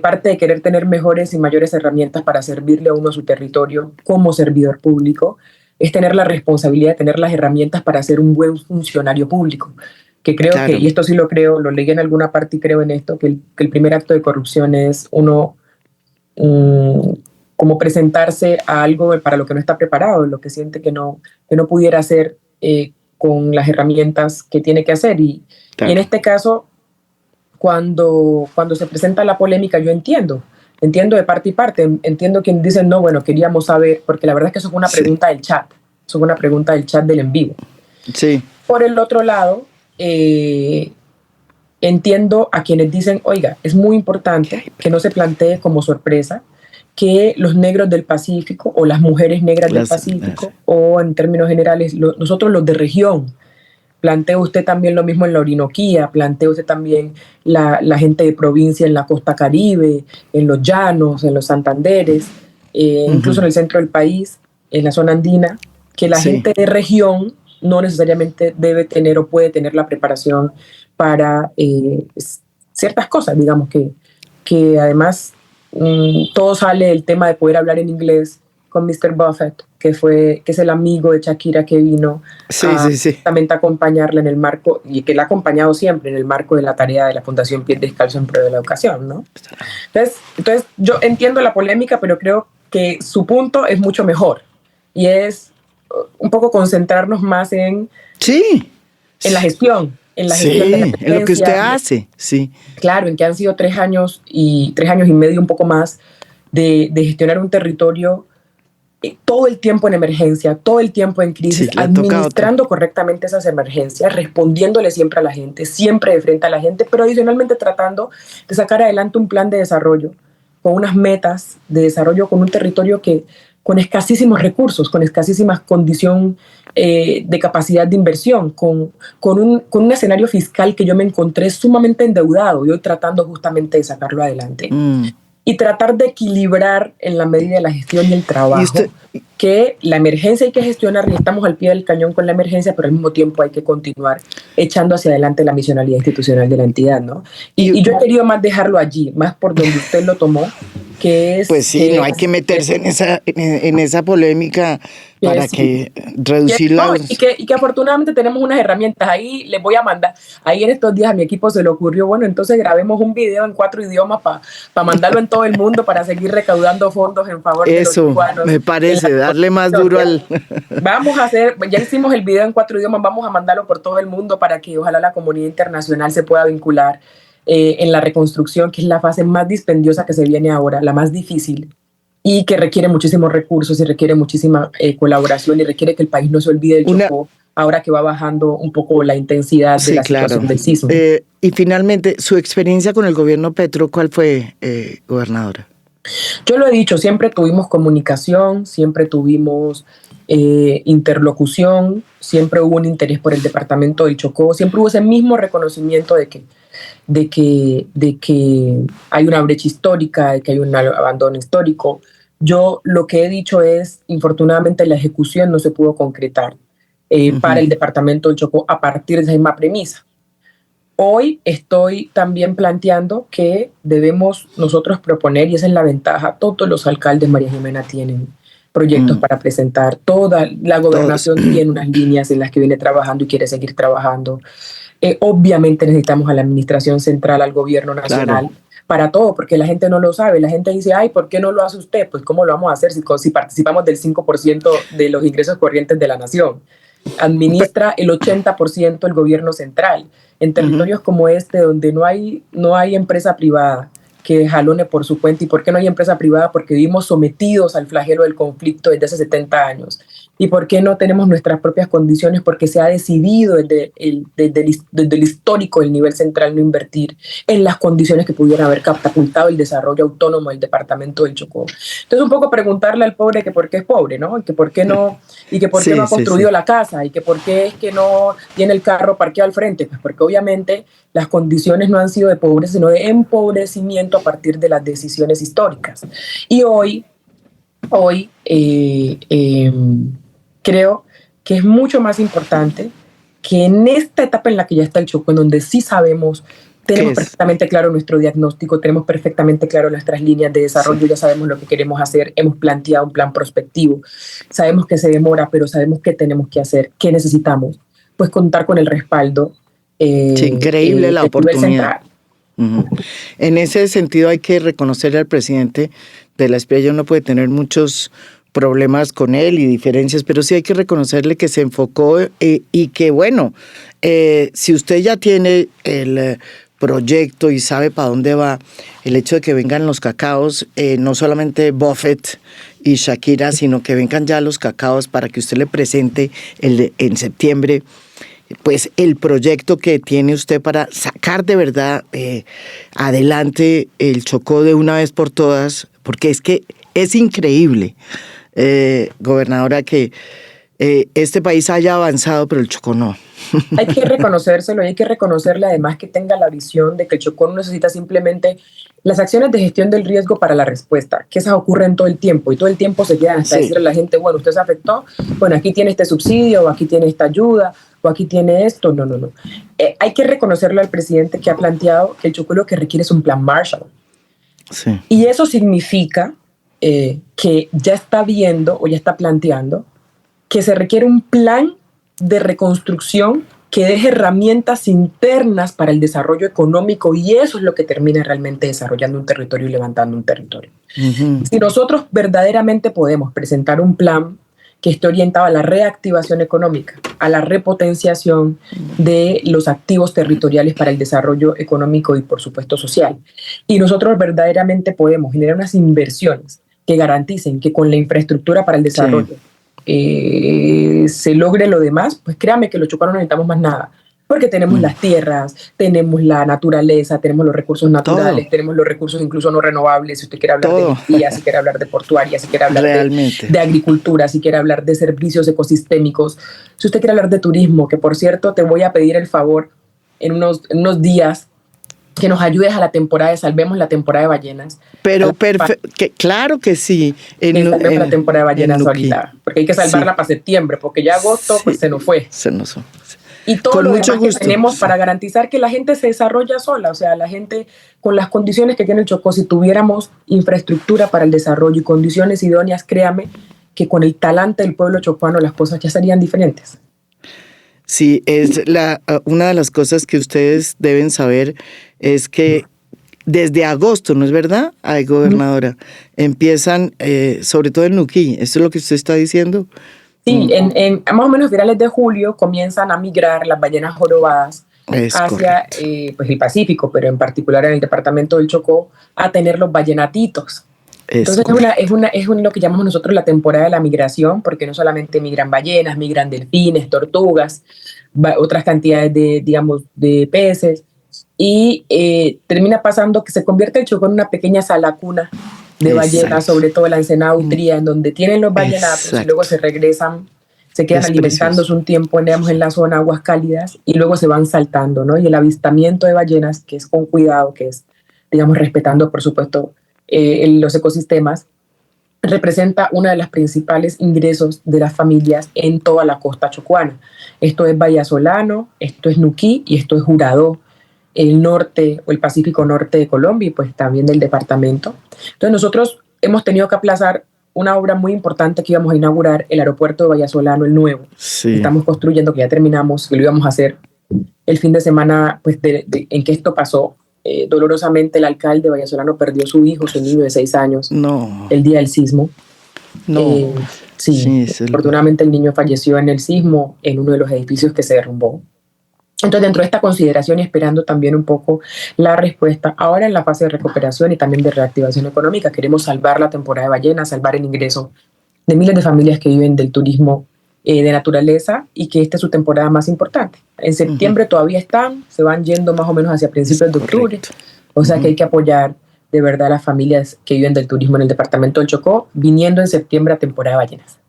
parte de querer tener mejores y mayores herramientas para servirle a uno a su territorio como servidor público es tener la responsabilidad de tener las herramientas para ser un buen funcionario público. Que creo que, y esto sí lo creo, lo leí en alguna parte y creo en esto, que el primer acto de corrupción es uno como presentarse a algo para lo que no está preparado, lo que siente que no pudiera hacer con las herramientas que tiene que hacer. Y en este caso, cuando se presenta la polémica, yo entiendo de parte y parte, entiendo quien dicen, no, bueno, queríamos saber, porque la verdad es que eso fue una pregunta del chat, eso fue una pregunta del chat del en vivo. Sí. Por el otro lado, entiendo a quienes dicen, oiga, es muy importante que no se plantee como sorpresa que los negros del Pacífico o las mujeres negras del Pacífico o en términos generales nosotros los de región, plantee usted también lo mismo en la Orinoquía, plantee usted también la gente de provincia en la costa Caribe, en los llanos, en los Santanderes, incluso en el centro del país, en la zona andina, que la gente de región no necesariamente debe tener o puede tener la preparación para ciertas cosas, digamos que además todo sale del tema de poder hablar en inglés con Mr. Buffett, que es el amigo de Shakira que vino justamente a acompañarla en el marco, y que la ha acompañado siempre en el marco de la tarea de la Fundación Pies Descalzo en pro de la educación, ¿no? Entonces yo entiendo la polémica, pero creo que su punto es mucho mejor, y es un poco concentrarnos más en la gestión, en la gestión de la en lo que usted hace, Claro, en que han sido 3 años y medio, un poco más, de gestionar un territorio todo el tiempo en emergencia, todo el tiempo en crisis, administrando correctamente esas emergencias, respondiéndole siempre a la gente, siempre de frente a la gente, pero adicionalmente tratando de sacar adelante un plan de desarrollo con unas metas de desarrollo, con un territorio con escasísimos recursos, con escasísimas condición de capacidad de inversión, con un escenario fiscal que yo me encontré sumamente endeudado y hoy tratando justamente de sacarlo adelante. Y tratar de equilibrar en la medida de la gestión y el trabajo, que la emergencia hay que gestionar y estamos al pie del cañón con la emergencia, pero al mismo tiempo hay que continuar echando hacia adelante la misionalidad institucional de la entidad, ¿no? Y yo he querido más dejarlo allí, más por donde usted lo tomó, que es... Pues sí, no hay que meterse en esa polémica para que reducir la... Y que afortunadamente tenemos unas herramientas. Ahí les voy a mandar, ahí en estos días a mi equipo se le ocurrió, bueno, entonces grabemos un video en 4 idiomas para mandarlo en todo el mundo para seguir recaudando fondos en favor de los cubanos. Eso, me parece, darle más duro al... Vamos a hacer, ya hicimos el video en 4 idiomas, vamos a mandarlo por todo el mundo para que ojalá la comunidad internacional se pueda vincular en la reconstrucción, que es la fase más dispendiosa que se viene ahora, la más difícil, y que requiere muchísimos recursos y requiere muchísima colaboración y requiere que el país no se olvide del Chocó, ahora que va bajando un poco la intensidad de la situación del sismo. Y finalmente, su experiencia con el gobierno Petro, ¿cuál fue, gobernadora? Yo lo he dicho, siempre tuvimos comunicación, siempre tuvimos interlocución, siempre hubo un interés por el departamento del Chocó, siempre hubo ese mismo reconocimiento de que hay una brecha histórica, de que hay un abandono histórico. Yo lo que he dicho es, infortunadamente, la ejecución no se pudo concretar para el departamento del Chocó a partir de esa misma premisa. Hoy estoy también planteando que debemos nosotros proponer, y esa es la ventaja, todos los alcaldes, María Jimena, tienen proyectos para presentar, toda la gobernación tiene unas líneas en las que viene trabajando y quiere seguir trabajando. Obviamente necesitamos a la administración central, al gobierno nacional, para todo, porque la gente no lo sabe. La gente dice, ay, ¿por qué no lo hace usted? Pues ¿cómo lo vamos a hacer si participamos del 5% de los ingresos corrientes de la nación? Administra el 80% el gobierno central. En territorios como este, donde no hay empresa privada que jalone por su cuenta. ¿Y por qué no hay empresa privada? Porque vivimos sometidos al flagelo del conflicto desde hace 70 años. ¿Y por qué no tenemos nuestras propias condiciones? Porque se ha decidido desde el histórico del nivel central no invertir en las condiciones que pudieran haber catapultado el desarrollo autónomo del departamento del Chocó. Entonces, un poco preguntarle al pobre que por qué es pobre, ¿no? Y que por qué no, no ha construido la casa, y que por qué es que no tiene el carro parqueado al frente. Pues porque obviamente las condiciones no han sido de pobreza, sino de empobrecimiento a partir de las decisiones históricas. Y hoy creo que es mucho más importante que en esta etapa en la que ya está el Chocó, en donde sí sabemos, tenemos perfectamente claro nuestro diagnóstico, tenemos perfectamente claro nuestras líneas de desarrollo, ya sabemos lo que queremos hacer, hemos planteado un plan prospectivo, sabemos que se demora, pero sabemos qué tenemos que hacer, qué necesitamos, pues contar con el respaldo. Increíble la oportunidad. En ese sentido hay que reconocerle al presidente de la Espriella, uno puede tener muchos problemas con él y diferencias, pero sí hay que reconocerle que se enfocó y que bueno, si usted ya tiene el proyecto y sabe para dónde va, el hecho de que vengan los cacaos, no solamente Buffett y Shakira, sino que vengan ya los cacaos para que usted le presente en septiembre pues el proyecto que tiene usted para sacar de verdad adelante el Chocó de una vez por todas, porque es que es increíble, gobernadora, que este país haya avanzado, pero el Chocó no. Hay que reconocérselo y hay que reconocerle además que tenga la visión de que el Chocó no necesita simplemente las acciones de gestión del riesgo para la respuesta, que esas ocurren todo el tiempo y todo el tiempo se quedan hasta decirle a la gente, bueno, usted se afectó, bueno, aquí tiene este subsidio, o aquí tiene esta ayuda, o aquí tiene esto. No. Hay que reconocerle al presidente que ha planteado que el Chocó lo que requiere es un plan Marshall. Sí. Y eso significa que ya está viendo o ya está planteando que se requiere un plan de reconstrucción que deje herramientas internas para el desarrollo económico, y eso es lo que termina realmente desarrollando un territorio y levantando un territorio. Si nosotros verdaderamente podemos presentar un plan que esté orientado a la reactivación económica, a la repotenciación de los activos territoriales para el desarrollo económico y, por supuesto, social, y nosotros verdaderamente podemos generar unas inversiones que garanticen que con la infraestructura para el desarrollo se logre lo demás, pues créame que los chocanos no necesitamos más nada. Porque tenemos las tierras, tenemos la naturaleza, tenemos los recursos naturales, tenemos los recursos incluso no renovables. Si usted quiere hablar de energía, si quiere hablar de portuaria, si quiere hablar de agricultura, si quiere hablar de servicios ecosistémicos, si usted quiere hablar de turismo, que por cierto te voy a pedir el favor en unos días que nos ayudes a la temporada, salvemos la temporada de ballenas. Pero claro que sí. Salvemos la temporada de ballenas ahorita, porque hay que salvarla para septiembre, porque ya agosto pues se nos fue. Se nos fue. Y todo lo demás que tenemos para garantizar que la gente se desarrolla sola, o sea, la gente con las condiciones que tiene el Chocó, si tuviéramos infraestructura para el desarrollo y condiciones idóneas, créame que con el talante del pueblo chocuano las cosas ya serían diferentes. Sí, una de las cosas que ustedes deben saber es que desde agosto, ¿no es verdad? Ay, gobernadora, empiezan, sobre todo en Nuquí, ¿esto es lo que usted está diciendo? Sí, en más o menos finales de julio comienzan a migrar las ballenas jorobadas hacia pues el Pacífico, pero en particular en el departamento del Chocó, a tener los ballenatitos. Entonces es lo que llamamos nosotros la temporada de la migración, porque no solamente migran ballenas, migran delfines, tortugas, otras cantidades de peces, y termina pasando que se convierte el Chocó en una pequeña salacuna de ballenas, sobre todo la Ensenada Utría, en donde tienen los ballenatos y luego se regresan, se quedan alimentándose un tiempo en la zona aguas cálidas y luego se van saltando, ¿no? Y el avistamiento de ballenas, que es con cuidado, que es, respetando, por supuesto, los ecosistemas, representa uno de los principales ingresos de las familias en toda la costa chocuana. Esto es Vallasolano, esto es Nuquí y esto es Juradó, el norte o el Pacífico norte de Colombia y pues también del departamento. Entonces nosotros hemos tenido que aplazar una obra muy importante que íbamos a inaugurar, el aeropuerto de Vallasolano, el nuevo. Sí. Estamos construyendo, que ya terminamos, que lo íbamos a hacer el fin de semana pues en que esto pasó. Dolorosamente el alcalde de Vallasolano perdió su hijo, su niño de 6 años, el día del sismo. Sí, afortunadamente el niño falleció en el sismo en uno de los edificios que se derrumbó. Entonces, dentro de esta consideración y esperando también un poco la respuesta, ahora en la fase de recuperación y también de reactivación económica, queremos salvar la temporada de ballenas, salvar el ingreso de miles de familias que viven del turismo de naturaleza y que esta es su temporada más importante. En septiembre todavía están, se van yendo más o menos hacia principios de octubre, o sea que hay que apoyar de verdad a las familias que viven del turismo en el departamento del Chocó, viniendo en septiembre a temporada de ballenas.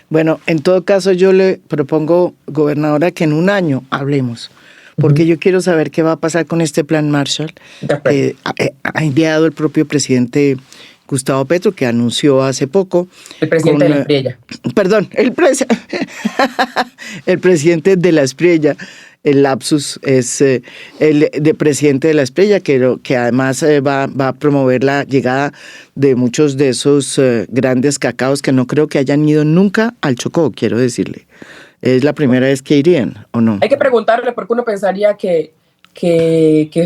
Bueno, en todo caso yo le propongo, gobernadora, que en un año hablemos, porque yo quiero saber qué va a pasar con este plan Marshall que ha enviado el propio presidente Gustavo Petro, que anunció hace poco. El presidente de la Espriella. Perdón, el presidente de la Espriella. El lapsus es el de presidente de la Espriella, que además va a promover la llegada de muchos de esos grandes cacaos que no creo que hayan ido nunca al Chocó, quiero decirle. ¿Es la primera vez que irían o no? Hay que preguntarle, porque uno pensaría que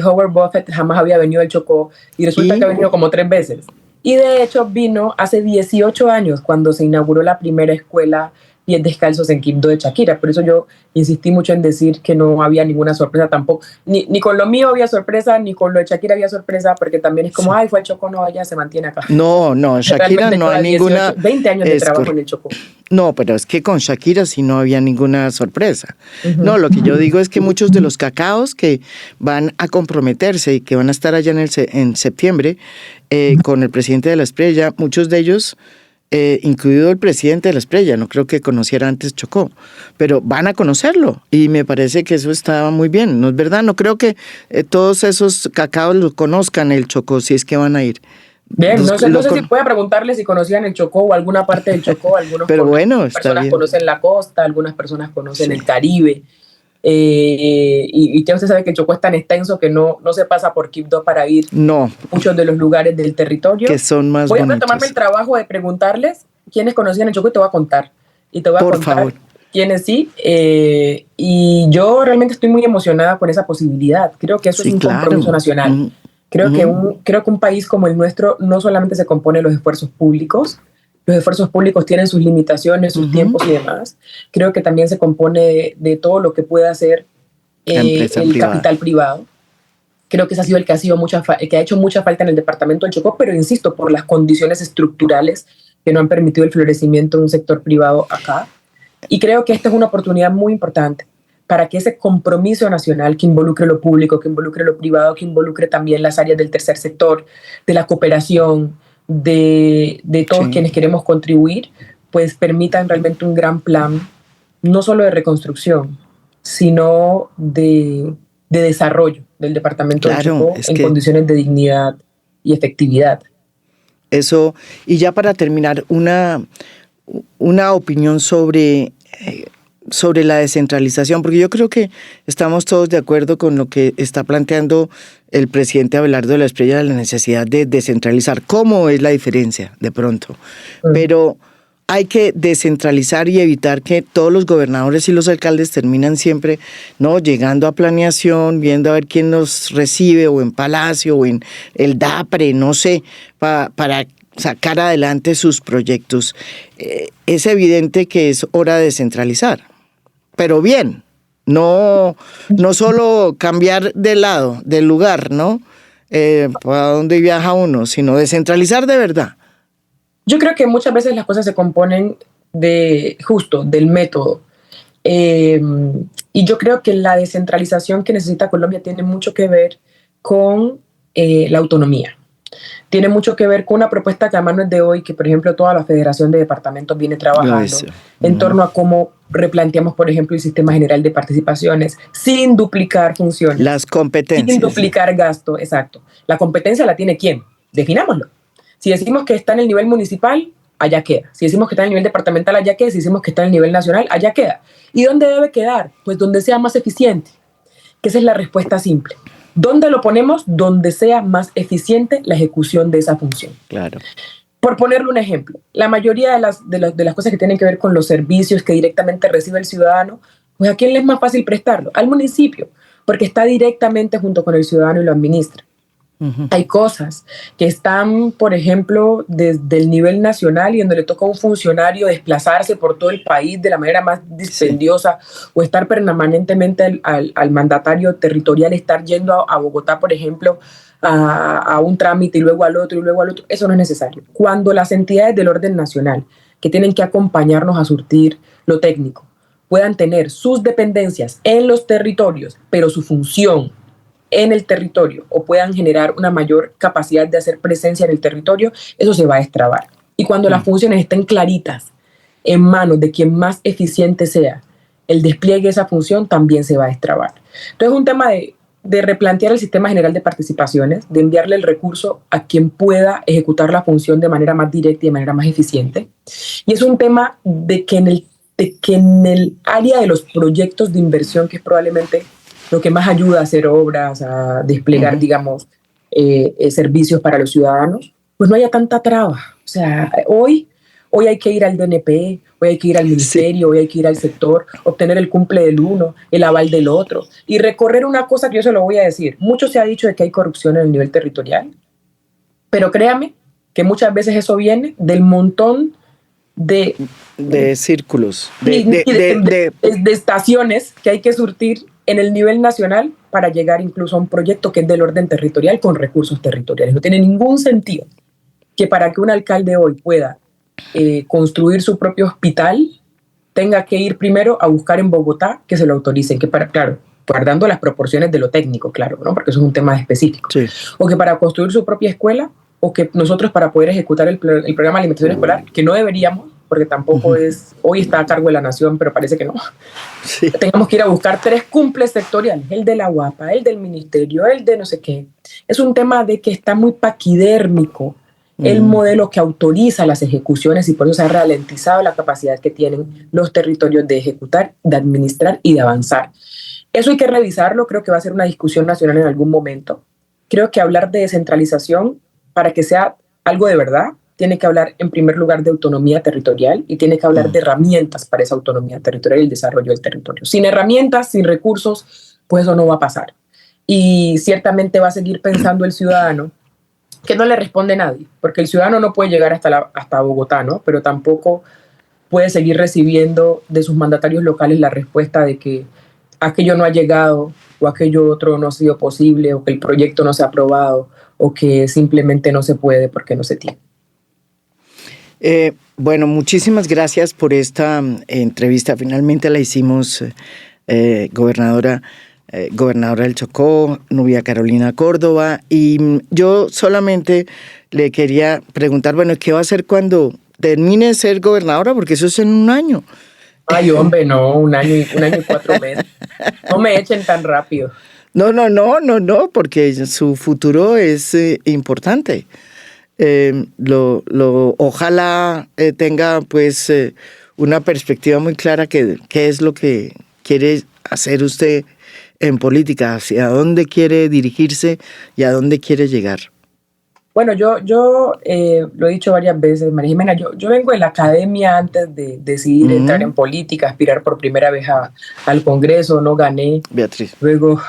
Howard Buffett jamás había venido al Chocó y resulta que ha venido como 3 veces. Y de hecho vino hace 18 años cuando se inauguró la primera escuela pies descalzos en Quibdó de Shakira. Por eso yo insistí mucho en decir que no había ninguna sorpresa tampoco. Ni con lo mío había sorpresa, ni con lo de Shakira había sorpresa, porque también es como, fue al Chocó, no, ya se mantiene acá. No, Shakira no hay ninguna... 20 años de trabajo en el Chocó. No, pero es que con Shakira sí no había ninguna sorpresa. No, lo que yo digo es que muchos de los cacaos que van a comprometerse y que van a estar allá en septiembre con el presidente de la Espriella, muchos de ellos... incluido el presidente de la Espriella, no creo que conociera antes Chocó, pero van a conocerlo y me parece que eso está muy bien, ¿no es verdad? No creo que todos esos cacaos los conozcan el Chocó, si es que van a ir. Bien, no sé si puede preguntarle si conocían el Chocó o alguna parte del Chocó. Pero bueno, está personas bien. Conocen la costa, algunas personas conocen el Caribe. Y ya usted sabe que el Chocó es tan extenso que no se pasa por Quibdó para ir muchos de los lugares del territorio. Que son más bonitos. Voy a tomarme el trabajo de preguntarles quiénes conocían el Chocó y te voy a contar. Y te voy a por contar favor. Quiénes sí. Y yo realmente estoy muy emocionada con esa posibilidad. Creo que eso es un compromiso nacional. Creo que un país como el nuestro no solamente se compone de los esfuerzos públicos. Los esfuerzos públicos tienen sus limitaciones, sus tiempos y demás. Creo que también se compone de todo lo que puede hacer el capital privado. Creo que ese ha sido el que que ha hecho mucha falta en el departamento del Chocó, pero insisto, por las condiciones estructurales que no han permitido el florecimiento de un sector privado acá. Y creo que esta es una oportunidad muy importante para que ese compromiso nacional que involucre lo público, que involucre lo privado, que involucre también las áreas del tercer sector, de la cooperación, de todos quienes queremos contribuir, pues permitan realmente un gran plan, no solo de reconstrucción, sino de desarrollo del departamento del Chocó en condiciones de dignidad y efectividad. Eso, y ya para terminar, una opinión sobre la descentralización, porque yo creo que estamos todos de acuerdo con lo que está planteando el presidente Abelardo de la Espriella, de la necesidad de descentralizar. ¿Cómo es la diferencia de pronto? Pero hay que descentralizar y evitar que todos los gobernadores y los alcaldes terminan siempre llegando a planeación, viendo a ver quién nos recibe, o en Palacio, o en el DAPRE, no sé, para sacar adelante sus proyectos. Es evidente que es hora de descentralizar, pero bien, no solo cambiar de lado, del lugar, para dónde viaja uno, sino descentralizar de verdad. Yo creo que muchas veces las cosas se componen del método. Y yo creo que la descentralización que necesita Colombia tiene mucho que ver con la autonomía. Tiene mucho que ver con una propuesta que además no es de hoy, que por ejemplo toda la Federación de Departamentos viene trabajando en torno a cómo replanteamos, por ejemplo, el Sistema General de Participaciones sin duplicar funciones. Las competencias. Sin duplicar gasto, exacto. La competencia la tiene ¿quién? Definámoslo. Si decimos que está en el nivel municipal, allá queda. Si decimos que está en el nivel departamental, allá queda. Si decimos que está en el nivel nacional, allá queda. ¿Y dónde debe quedar? Pues donde sea más eficiente. Que esa es la respuesta simple. ¿Dónde lo ponemos? Donde sea más eficiente la ejecución de esa función. Claro. Por ponerle un ejemplo, la mayoría de las cosas que tienen que ver con los servicios que directamente recibe el ciudadano, pues ¿a quién le es más fácil prestarlo? Al municipio, porque está directamente junto con el ciudadano y lo administra. Uh-huh. Hay cosas que están, por ejemplo, desde el nivel nacional y donde le toca a un funcionario desplazarse por todo el país de la manera más dispendiosa, o estar permanentemente al mandatario territorial, estar yendo a Bogotá, por ejemplo, a un trámite y luego al otro y luego al otro. Eso no es necesario. Cuando las entidades del orden nacional que tienen que acompañarnos a surtir lo técnico puedan tener sus dependencias en los territorios, pero su función en el territorio, o puedan generar una mayor capacidad de hacer presencia en el territorio, eso se va a destrabar. Y cuando las funciones estén claritas en manos de quien más eficiente sea el despliegue de esa función, también se va a destrabar. Entonces es un tema de replantear el Sistema General de Participaciones, de enviarle el recurso a quien pueda ejecutar la función de manera más directa y de manera más eficiente. Y es un tema de que en el área de los proyectos de inversión, que es probablemente lo que más ayuda a hacer obras, a desplegar, digamos, servicios para los ciudadanos, pues no haya tanta traba. O sea, hoy hay que ir al DNP, hoy hay que ir al ministerio, hoy hay que ir al sector, obtener el cumple del uno, el aval del otro, y recorrer una cosa que yo se lo voy a decir. Mucho se ha dicho de que hay corrupción en el nivel territorial, pero créame que muchas veces eso viene del montón de círculos, de estaciones que hay que surtir en el nivel nacional para llegar incluso a un proyecto que es del orden territorial con recursos territoriales. No tiene ningún sentido que para que un alcalde hoy pueda construir su propio hospital tenga que ir primero a buscar en Bogotá que se lo autoricen, claro, guardando las proporciones de lo técnico, claro, ¿no? Porque eso es un tema específico. Sí. O que para construir su propia escuela, o que nosotros para poder ejecutar el programa de alimentación escolar, que no deberíamos, porque tampoco hoy está a cargo de la nación, pero parece que no. Sí. Tengamos que ir a buscar 3 cumples sectoriales, el de la UAPA, el del ministerio, el de no sé qué. Es un tema de que está muy paquidérmico el modelo que autoriza las ejecuciones, y por eso se ha ralentizado la capacidad que tienen los territorios de ejecutar, de administrar y de avanzar. Eso hay que revisarlo, creo que va a ser una discusión nacional en algún momento. Creo que hablar de descentralización, para que sea algo de verdad, tiene que hablar en primer lugar de autonomía territorial y tiene que hablar de herramientas para esa autonomía territorial y el desarrollo del territorio. Sin herramientas, sin recursos, pues eso no va a pasar. Y ciertamente va a seguir pensando el ciudadano que no le responde nadie, porque el ciudadano no puede llegar hasta Bogotá, ¿no? Pero tampoco puede seguir recibiendo de sus mandatarios locales la respuesta de que aquello no ha llegado o aquello otro no ha sido posible, o que el proyecto no se ha aprobado, o que simplemente no se puede porque no se tiene. Bueno, muchísimas gracias por esta entrevista. Finalmente la hicimos, gobernadora del Chocó, Nubia Carolina Córdoba, y yo solamente le quería preguntar, bueno, ¿qué va a hacer cuando termine de ser gobernadora? Porque eso es en un año. Ay, hombre, no, un año y 4 meses. No me echen tan rápido. No, porque su futuro es importante. Ojalá tenga pues una perspectiva muy clara qué es lo que quiere hacer usted en política, hacia dónde quiere dirigirse y a dónde quiere llegar. Bueno, yo lo he dicho varias veces, María Jimena, yo vengo de la academia antes de decidir entrar en política, aspirar por primera vez al Congreso, no gané. Beatriz. Luego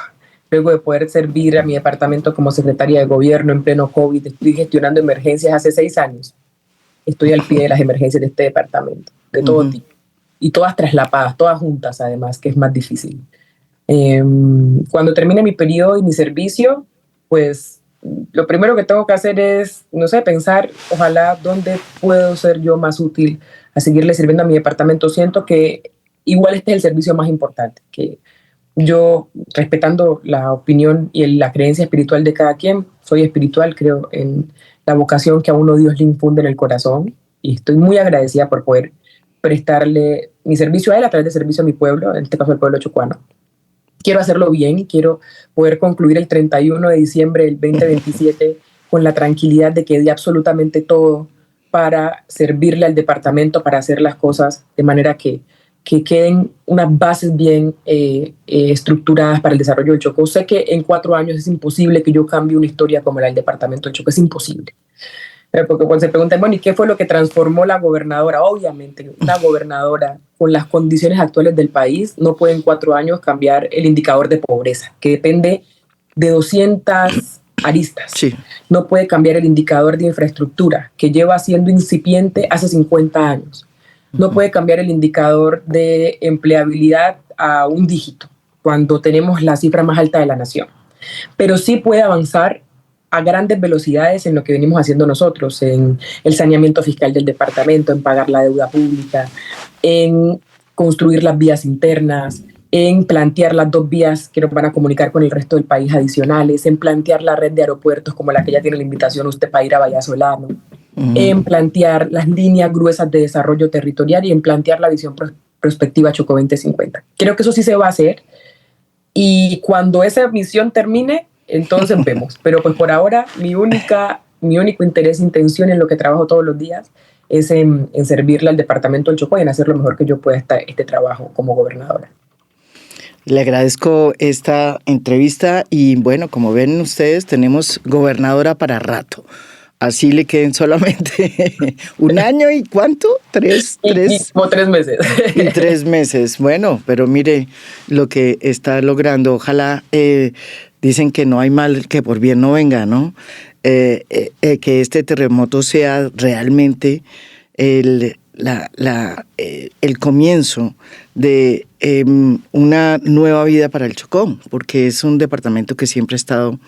de poder servir a mi departamento como secretaria de gobierno en pleno COVID, estoy gestionando emergencias hace 6 años. Estoy al pie de las emergencias de este departamento, de todo tipo. Y todas traslapadas, todas juntas además, que es más difícil. Cuando termine mi periodo y mi servicio, pues lo primero que tengo que hacer es, no sé, pensar, ojalá, dónde puedo ser yo más útil a seguirle sirviendo a mi departamento. Siento que igual este es el servicio más importante, que yo, respetando la opinión y la creencia espiritual de cada quien, soy espiritual, creo en la vocación que a uno Dios le infunde en el corazón, y estoy muy agradecida por poder prestarle mi servicio a él a través de servicio a mi pueblo, en este caso el pueblo chocuano. Quiero hacerlo bien y quiero poder concluir el 31 de diciembre del 2027 con la tranquilidad de que di absolutamente todo para servirle al departamento, para hacer las cosas de manera que queden unas bases bien estructuradas para el desarrollo del Chocó. Sé que en 4 años es imposible que yo cambie una historia como la del departamento del Chocó, es imposible. Porque cuando se preguntan, bueno, ¿y qué fue lo que transformó la gobernadora? Obviamente, una gobernadora con las condiciones actuales del país no puede en 4 años cambiar el indicador de pobreza, que depende de 200 aristas. Sí. No puede cambiar el indicador de infraestructura, que lleva siendo incipiente hace 50 años. No puede cambiar el indicador de empleabilidad a 1 dígito, cuando tenemos la cifra más alta de la nación. Pero sí puede avanzar a grandes velocidades en lo que venimos haciendo nosotros, en el saneamiento fiscal del departamento, en pagar la deuda pública, en construir las vías internas, en plantear las 2 vías que nos van a comunicar con el resto del país adicionales, en plantear la red de aeropuertos como la que ya tiene la invitación usted para ir a Vallasolano, en plantear las líneas gruesas de desarrollo territorial y en plantear la visión prospectiva Chocó 2050. Creo que eso sí se va a hacer, y cuando esa misión termine, entonces vemos. Pero pues por ahora mi único interés, intención en lo que trabajo todos los días es en servirle al departamento del Chocó y en hacer lo mejor que yo pueda este trabajo como gobernadora. Le agradezco esta entrevista y bueno, como ven ustedes, tenemos gobernadora para rato. Así le queden solamente 1 año y ¿cuánto? Como 3 meses. Y 3 meses. Bueno, pero mire lo que está logrando. Ojalá, dicen que no hay mal que por bien no venga, ¿no? Que este terremoto sea realmente el comienzo de una nueva vida para el Chocó, porque es un departamento que siempre ha estado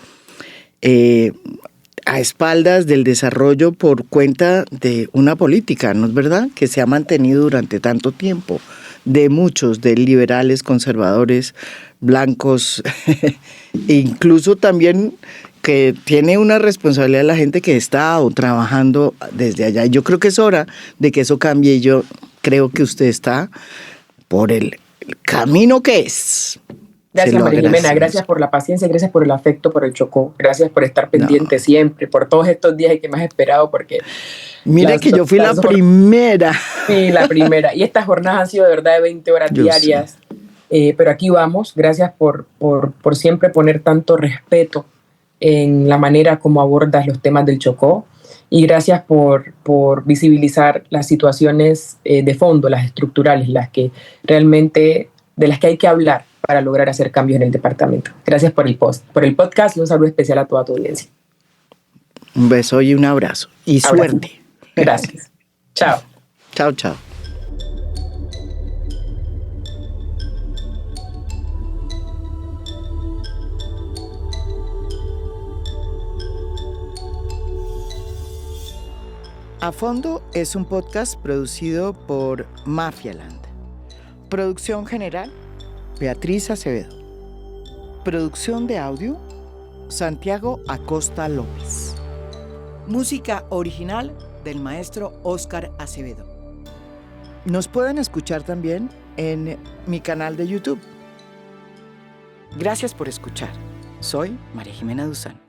a espaldas del desarrollo por cuenta de una política, ¿no es verdad?, que se ha mantenido durante tanto tiempo, de muchos, de liberales, conservadores, blancos, e incluso también que tiene una responsabilidad la gente que está trabajando desde allá. Yo creo que es hora de que eso cambie y yo creo que usted está por el camino que es. Gracias, María Jimena. Gracias por la paciencia, gracias por el afecto por el Chocó. Gracias por estar pendiente siempre, por todos estos días y que me has esperado, porque... Mire que yo fui la primera. Sí, la primera. Y estas jornadas han sido de verdad de 20 horas diarias. Pero aquí vamos. Gracias por siempre poner tanto respeto en la manera como abordas los temas del Chocó. Y gracias por visibilizar las situaciones de fondo, las estructurales, las que realmente, de las que hay que hablar para lograr hacer cambios en el departamento. Gracias por el podcast y un saludo especial a toda tu audiencia. Un beso y un abrazo. Y suerte. Gracias. Chao. Chao, chao. A Fondo es un podcast producido por Mafialand. Producción general, Beatriz Acevedo. Producción de audio, Santiago Acosta López. Música original del maestro Óscar Acevedo. Nos pueden escuchar también en mi canal de YouTube. Gracias por escuchar. Soy María Jimena Duzán.